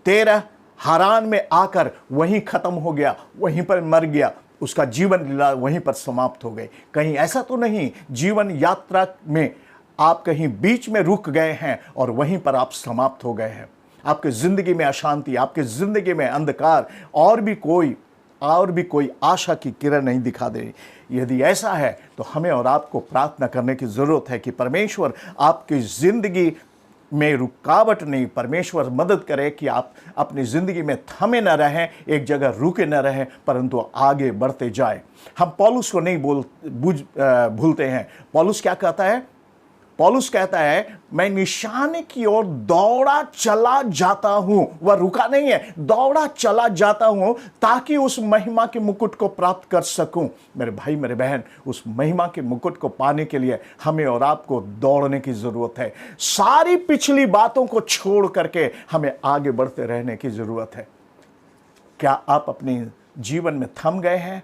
13 हारान में आकर वहीं खत्म हो गया, वहीं पर मर गया, उसका जीवन लीला वहीं पर समाप्त हो गई। कहीं ऐसा तो नहीं जीवन यात्रा में आप कहीं बीच में रुक गए हैं और वहीं पर आप समाप्त हो गए हैं? आपकी जिंदगी में अशांति, आपकी जिंदगी में अंधकार, और भी कोई आशा की किरण नहीं दिखा दे रही। यदि ऐसा है तो हमें और आपको प्रार्थना करने की जरूरत है कि परमेश्वर आपकी जिंदगी में रुकावट नहीं, परमेश्वर मदद करे कि आप अपनी ज़िंदगी में थमे न रहें, एक जगह रुके न रहें, परंतु आगे बढ़ते जाए। हम पौलुस को नहीं भूलते हैं। पौलुस क्या कहता है? पौलुस कहता है मैं निशाने की ओर दौड़ा चला जाता हूं। वह रुका नहीं है, दौड़ा चला जाता हूं ताकि उस महिमा के मुकुट को प्राप्त कर सकूं। मेरे भाई मेरे बहन, उस महिमा के मुकुट को पाने के लिए हमें और आपको दौड़ने की जरूरत है। सारी पिछली बातों को छोड़ करके हमें आगे बढ़ते रहने की जरूरत है। क्या आप अपने जीवन में थम गए हैं?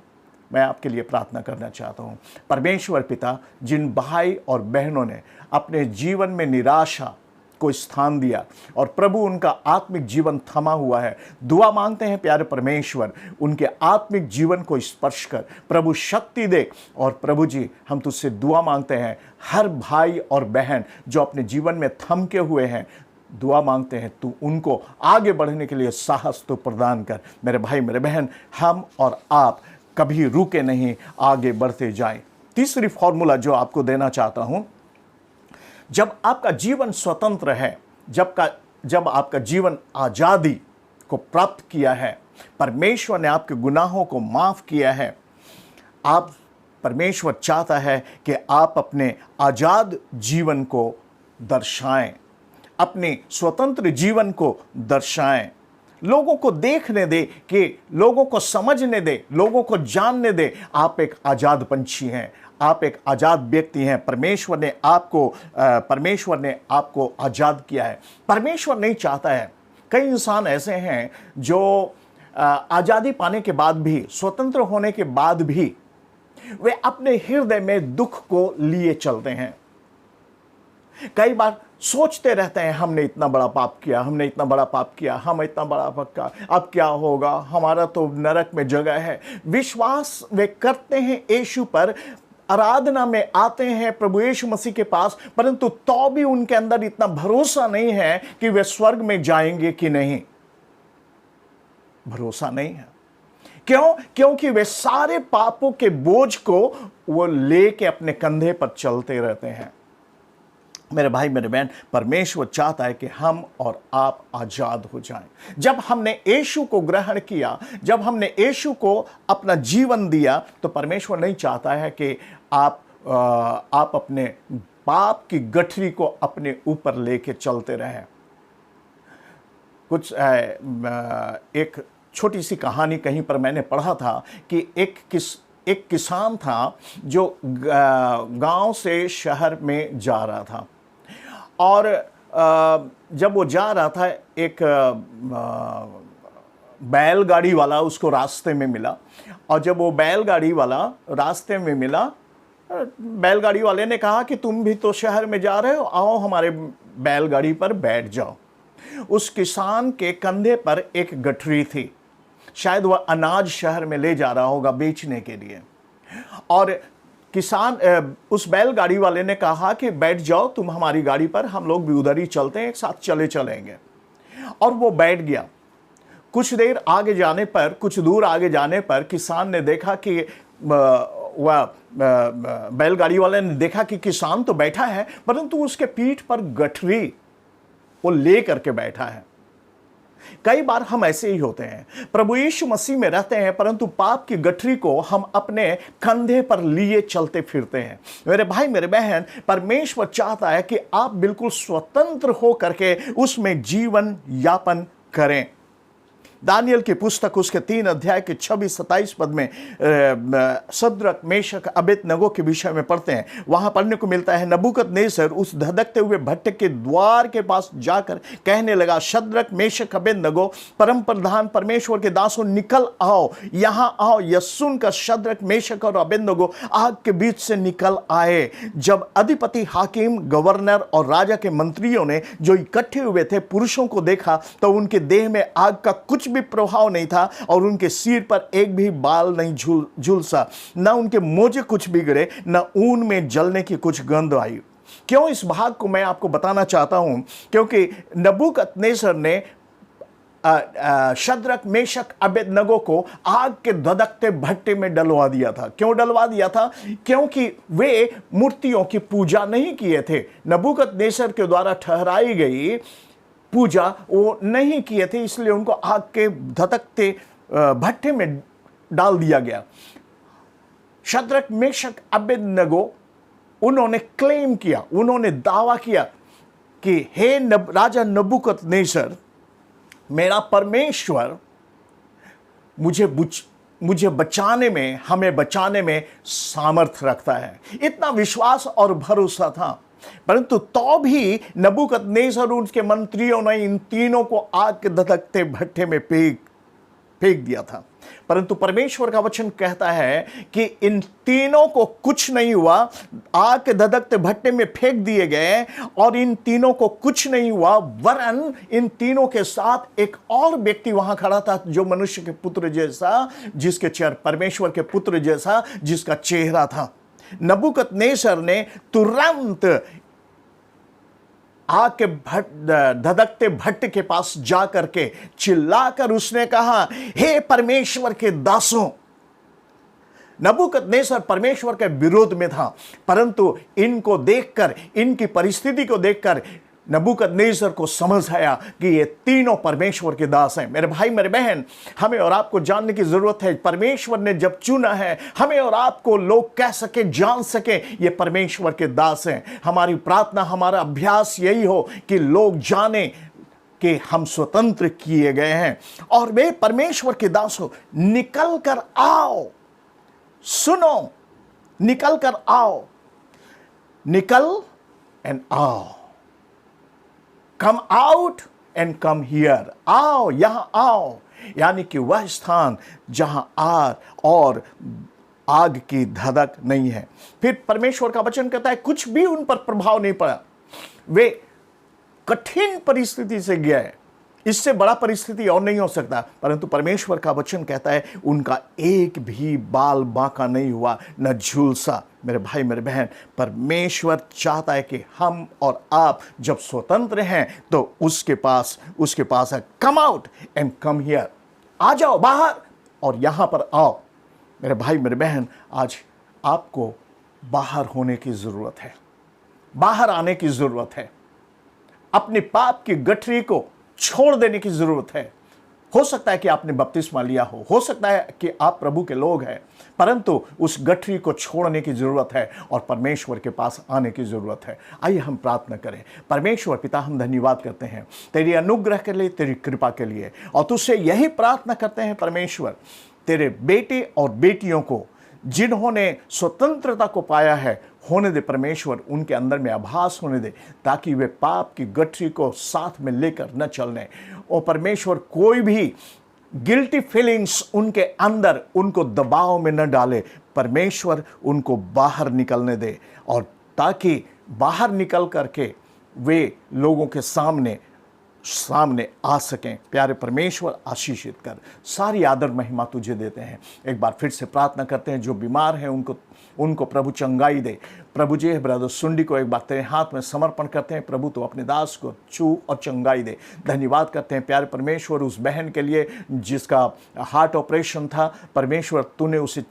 मैं आपके लिए प्रार्थना करना चाहता हूं। परमेश्वर पिता, जिन भाई और बहनों ने अपने जीवन में निराशा को स्थान दिया और प्रभु उनका आत्मिक जीवन थमा हुआ है, दुआ मांगते हैं प्यारे परमेश्वर, उनके आत्मिक जीवन को स्पर्श कर, प्रभु शक्ति दे। और प्रभु जी, हम तुझसे दुआ मांगते हैं हर भाई और बहन जो अपने जीवन में थमके हुए हैं, दुआ मांगते हैं तू उनको आगे बढ़ने के लिए साहस तो प्रदान कर। मेरे भाई मेरे बहन, हम और आप कभी रुके नहीं, आगे बढ़ते जाएं। तीसरी फॉर्मूला जो आपको देना चाहता हूं, जब आपका जीवन स्वतंत्र है, जब आपका जीवन आजादी को प्राप्त किया है, परमेश्वर ने आपके गुनाहों को माफ किया है, परमेश्वर चाहता है कि आप अपने आजाद जीवन को दर्शाएं, अपने स्वतंत्र जीवन को दर्शाएं। लोगों को देखने दे, कि लोगों को समझने दे, लोगों को जानने दे आप एक आजाद पंछी हैं, आप एक आजाद व्यक्ति हैं। परमेश्वर ने आपको आजाद किया है। परमेश्वर नहीं चाहता है, कई इंसान ऐसे हैं जो आजादी पाने के बाद भी, स्वतंत्र होने के बाद भी वे अपने हृदय में दुख को लिए चलते हैं। कई बार सोचते रहते हैं हमने इतना बड़ा पाप किया, हमने इतना बड़ा पाप किया, हम इतना बड़ा पाप किया, अब क्या होगा, हमारा तो नरक में जगह है। विश्वास वे करते हैं यीशु पर, आराधना में आते हैं प्रभु यीशु मसीह के पास, परंतु तो भी उनके अंदर इतना भरोसा नहीं है कि वे स्वर्ग में जाएंगे कि नहीं। भरोसा नहीं है। क्यों? क्योंकि वे सारे पापों के बोझ को वो लेके अपने कंधे पर चलते रहते हैं। मेरे भाई मेरे बहन, परमेश्वर चाहता है कि हम और आप आजाद हो जाएं। जब हमने यीशु को ग्रहण किया, जब हमने यीशु को अपना जीवन दिया, तो परमेश्वर नहीं चाहता है कि आप अपने पाप की गठरी को अपने ऊपर लेके चलते रहें। एक छोटी सी कहानी कहीं पर मैंने पढ़ा था कि एक किसान था जो गांव से शहर में जा रहा था, और जब वो जा रहा था, एक बैलगाड़ी वाला उसको रास्ते में मिला। और जब वो बैलगाड़ी वाला रास्ते में मिला, बैलगाड़ी वाले ने कहा कि तुम भी तो शहर में जा रहे हो, आओ हमारे बैलगाड़ी पर बैठ जाओ। उस किसान के कंधे पर एक गठरी थी, शायद वह अनाज शहर में ले जा रहा होगा बेचने के लिए। और किसान उस बैलगाड़ी वाले ने कहा कि बैठ जाओ तुम हमारी गाड़ी पर, हम लोग भी उधर ही चलते हैं, एक साथ चलेंगे। और वो बैठ गया। कुछ दूर आगे जाने पर किसान ने देखा कि बैलगाड़ी वाले ने देखा कि किसान तो बैठा है, परंतु उसके पीठ पर गठरी वो ले करके बैठा है। कई बार हम ऐसे ही होते हैं, प्रभु यीशु मसीह में रहते हैं, परंतु पाप की गठरी को हम अपने कंधे पर लिए चलते फिरते हैं। मेरे भाई मेरे बहन, परमेश्वर चाहता है कि आप बिल्कुल स्वतंत्र हो करके उसमें जीवन यापन करें। दानियल की पुस्तक उसके 3 अध्याय के 26-27 पद में शद्रक, मेशक, अबेदनगो के विषय में पढ़ते हैं। वहां पढ़ने को मिलता है, नबूकदनेस्सर उस धधकते हुए भट्टे के द्वार के पास जाकर कहने लगा, शद्रक, मेशक, अबेदनगो, परम प्रधान परमेश्वर के दासों, निकल आओ, यहां आओ। यह सुनकर शद्रक, मेशक और अबेदनगो आग के बीच से निकल आए। जब अधिपति, हाकिम, गवर्नर और राजा के मंत्रियों ने जो इकट्ठे हुए थे पुरुषों को देखा तो उनके देह में आग का कुछ भी प्रभाव नहीं था और उनके सिर पर एक भी बाल नहीं झुलसा, न उनके मोजे कुछ बिगड़े, न ऊन में जलने की कुछ गंध आई। क्यों इस भाग को मैं आपको बताना चाहता हूं? क्योंकि नबूकदनेस्सर ने शद्रक, मेशक, अबेदनगो को आग के धधकते भट्टे में डलवा दिया था। क्यों डलवा दिया था? क्योंकि वे मूर्तियों की पूजा नहीं किए थे। नबूकदनेस्सर के द्वारा ठहराई गई पूजा वो नहीं किए थे, इसलिए उनको आग के धधकते भट्टे में डाल दिया गया। शद्रक, मेशक, अबेदनगो उन्होंने क्लेम किया, उन्होंने दावा किया कि हे राजा नबूकदनेस्सर, मेरा परमेश्वर मुझे बचाने में, हमें बचाने में सामर्थ रखता है। इतना विश्वास और भरोसा था। परंतु तो भी नबूकदनेस्सर और उसके मंत्रियों ने इन तीनों को आग के धधकते भट्टे में फेंक दिया था। परंतु परमेश्वर का वचन कहता है कि इन तीनों को कुछ नहीं हुआ, आग के धधकते भट्टे में फेंक दिए गए और इन तीनों को कुछ नहीं हुआ, वरन इन तीनों के साथ एक और व्यक्ति वहां खड़ा था जो मनुष्य के पुत्र जैसा, जिसके चेहरा परमेश्वर के पुत्र जैसा जिसका चेहरा था। नबूकदनेस्सर ने तुरंत आग के धधकते भट्ट के पास जाकर के चिल्लाकर उसने कहा, हे परमेश्वर के दासों। नबूकदनेस्सर परमेश्वर के विरोध में था, परंतु इनको देखकर, इनकी परिस्थिति को देखकर नबूकदनेस्सर को समझ आया कि ये तीनों परमेश्वर के दास हैं। मेरे भाई, मेरे बहन, हमें और आपको जानने की जरूरत है, परमेश्वर ने जब चुना है, हमें और आपको लोग कह सके, जान सके ये परमेश्वर के दास हैं। हमारी प्रार्थना, हमारा अभ्यास यही हो कि लोग जाने कि हम स्वतंत्र किए गए हैं और वे परमेश्वर के दास हो। निकल कर आओ, सुनो, निकल कर आओ, निकल एंड आओ, कम आउट एंड कम हियर, आओ, यहां आओ, यानी कि वह स्थान जहां आग की धधक नहीं है। फिर परमेश्वर का वचन कहता है कुछ भी उन पर प्रभाव नहीं पड़ा। वे कठिन परिस्थिति से गए, इससे बड़ा परिस्थिति और नहीं हो सकता, परंतु परमेश्वर का वचन कहता है उनका एक भी बाल बांका नहीं हुआ, न झुलसा। मेरे भाई, मेरे बहन, परमेश्वर चाहता है कि हम और आप जब स्वतंत्र हैं तो उसके पास है, come out and come here, आ जाओ बाहर और यहां पर आओ। मेरे भाई, मेरे बहन, आज आपको बाहर होने की जरूरत है, बाहर आने की जरूरत है, अपने पाप की गठरी को छोड़ देने की जरूरत है। हो सकता है कि आपने बपतिस्मा लिया हो सकता है कि आप प्रभु के लोग हैं, परंतु उस गठरी को छोड़ने की जरूरत है और परमेश्वर के पास आने की जरूरत है। आइए हम प्रार्थना करें। परमेश्वर पिता, हम धन्यवाद करते हैं तेरी अनुग्रह के लिए, तेरी कृपा के लिए, और तुझसे यही प्रार्थना करते हैं परमेश्वर, तेरे बेटे और बेटियों को जिन्होंने स्वतंत्रता को पाया है, होने दे परमेश्वर, उनके अंदर में आभास होने दे, ताकि वे पाप की गठरी को साथ में लेकर न चलने। और परमेश्वर, कोई भी गिल्टी फीलिंग्स उनके अंदर उनको दबाव में न डाले। परमेश्वर, उनको बाहर निकलने दे, और ताकि बाहर निकल करके वे लोगों के सामने आ सकें। प्यारे परमेश्वर, आशीषित कर। सारी आदर महिमा तुझे देते हैं। एक बार फिर से प्रार्थना करते हैं, जो बीमार हैं उनको प्रभु चंगाई दे। प्रभु जी, ब्रदर सुंडी को एक बार तेरे हाथ में समर्पण करते हैं। प्रभु, तो अपने दास को छू और चंगाई दे। धन्यवाद करते हैं प्यारे परमेश्वर उस बहन के लिए जिसका हार्ट ऑपरेशन था। परमेश्वर, तूने उसे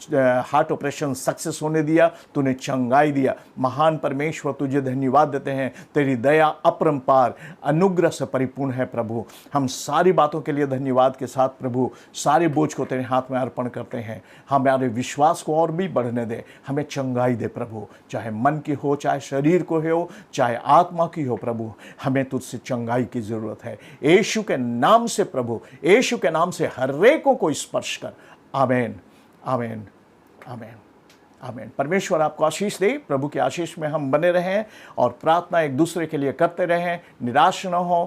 हार्ट ऑपरेशन सक्सेस होने दिया, तूने चंगाई दिया। महान परमेश्वर, तुझे धन्यवाद देते हैं। तेरी दया अपरंपार अनुग्रह से परिपूर्ण है। प्रभु, हम सारी बातों के लिए धन्यवाद के साथ प्रभु सारे बोझ को तेरे हाथ में अर्पण करते हैं। हमारे विश्वास को और भी बढ़ने दे, हमें चंगाई दे प्रभु, चाहे चाहे मन की हो, चाहे शरीर को हो, चाहे आत्मा की हो। प्रभु, हमें तुझसे चंगाई की ज़रूरत है। यीशु के नाम से प्रभु, यीशु के नाम से हर एकों को स्पर्श कर। आमीन, आमीन, आमीन, आमीन। परमेश्वर आपको आशीष दे। प्रभु की आशीष में हम बने रहें और प्रार्थना एक दूसरे के लिए करते रहें। निराश न हो,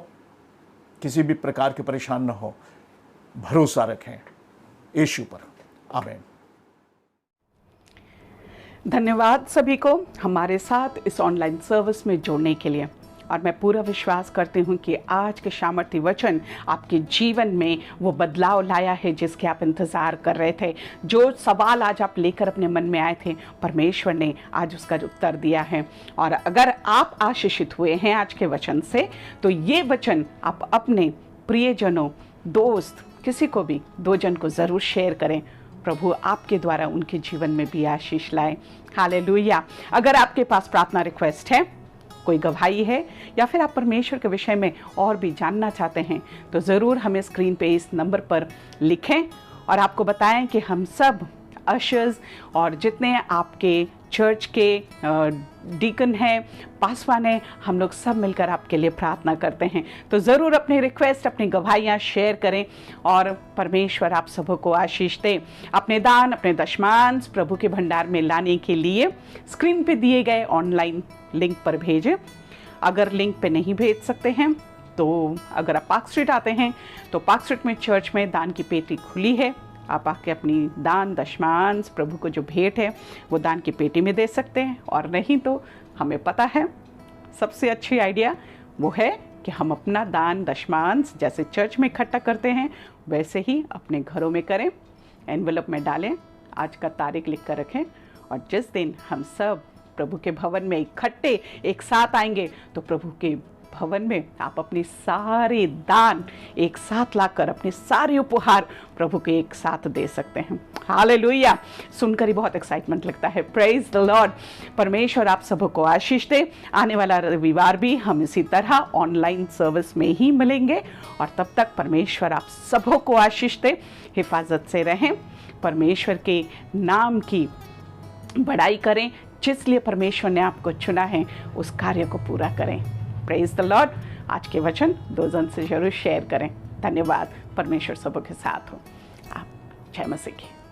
किसी भी प्रकार के परेशान न हो, भरोसा रखें यीशु पर। आमीन। धन्यवाद सभी को हमारे साथ इस ऑनलाइन सर्विस में जुड़ने के लिए। और मैं पूरा विश्वास करती हूँ कि आज के सामर्थी वचन आपके जीवन में वो बदलाव लाया है जिसके आप इंतज़ार कर रहे थे। जो सवाल आज आप लेकर अपने मन में आए थे, परमेश्वर ने आज उसका उत्तर दिया है। और अगर आप आशीषित हुए हैं आज के वचन से, तो ये वचन आप अपने प्रियजनों, दोस्त, किसी को भी, 2 जन को ज़रूर शेयर करें। प्रभु आपके द्वारा उनके जीवन में भी आशीष लाए। हालेलुया। अगर आपके पास प्रार्थना रिक्वेस्ट है, कोई गवाही है, या फिर आप परमेश्वर के विषय में और भी जानना चाहते हैं, तो ज़रूर हमें स्क्रीन पे इस नंबर पर लिखें और आपको बताएं कि हम सब अशर्स और जितने आपके चर्च के डीकन हैं, पासवान हैं, हम लोग सब मिलकर आपके लिए प्रार्थना करते हैं। तो ज़रूर अपनी रिक्वेस्ट, अपनी गवाहियाँ शेयर करें और परमेश्वर आप सबों को आशीष दे। अपने दान, अपने दशमांश प्रभु के भंडार में लाने के लिए स्क्रीन पे दिए गए ऑनलाइन लिंक पर भेजें। अगर लिंक पे नहीं भेज सकते हैं, तो अगर आप पार्क स्ट्रीट आते हैं तो पार्क स्ट्रीट में चर्च में दान की पेटी खुली है। आप आके अपनी दान दशमांश प्रभु को जो भेंट है वो दान की पेटी में दे सकते हैं। और नहीं तो हमें पता है सबसे अच्छी आइडिया वो है कि हम अपना दान दशमांश जैसे चर्च में इकट्ठा करते हैं वैसे ही अपने घरों में करें। एनवेलप में डालें, आज का तारीख लिख कर रखें, और जिस दिन हम सब प्रभु के भवन में इकट्ठे एक साथ आएंगे तो प्रभु के भवन में आप अपनी सारे दान एक साथ लाकर अपने सारे उपहार प्रभु के एक साथ दे सकते हैं। हालेलुया। सुनकर ही बहुत एक्साइटमेंट लगता है। Praise the Lord. परमेश्वर आप सबों को आशीष दे। आने वाला रविवार भी हम इसी तरह ऑनलाइन सर्विस में ही मिलेंगे, और तब तक परमेश्वर आप सबों को आशीष दे। हिफाजत से रहें, परमेश्वर के नाम की बड़ाई करें, जिस लिए परमेश्वर ने आपको चुना है उस कार्य को पूरा करें। Praise the Lord. आज के वचन 2 जन से जरूर शेयर करें। धन्यवाद। परमेश्वर सबों के साथ हो। आप जय मसीह की।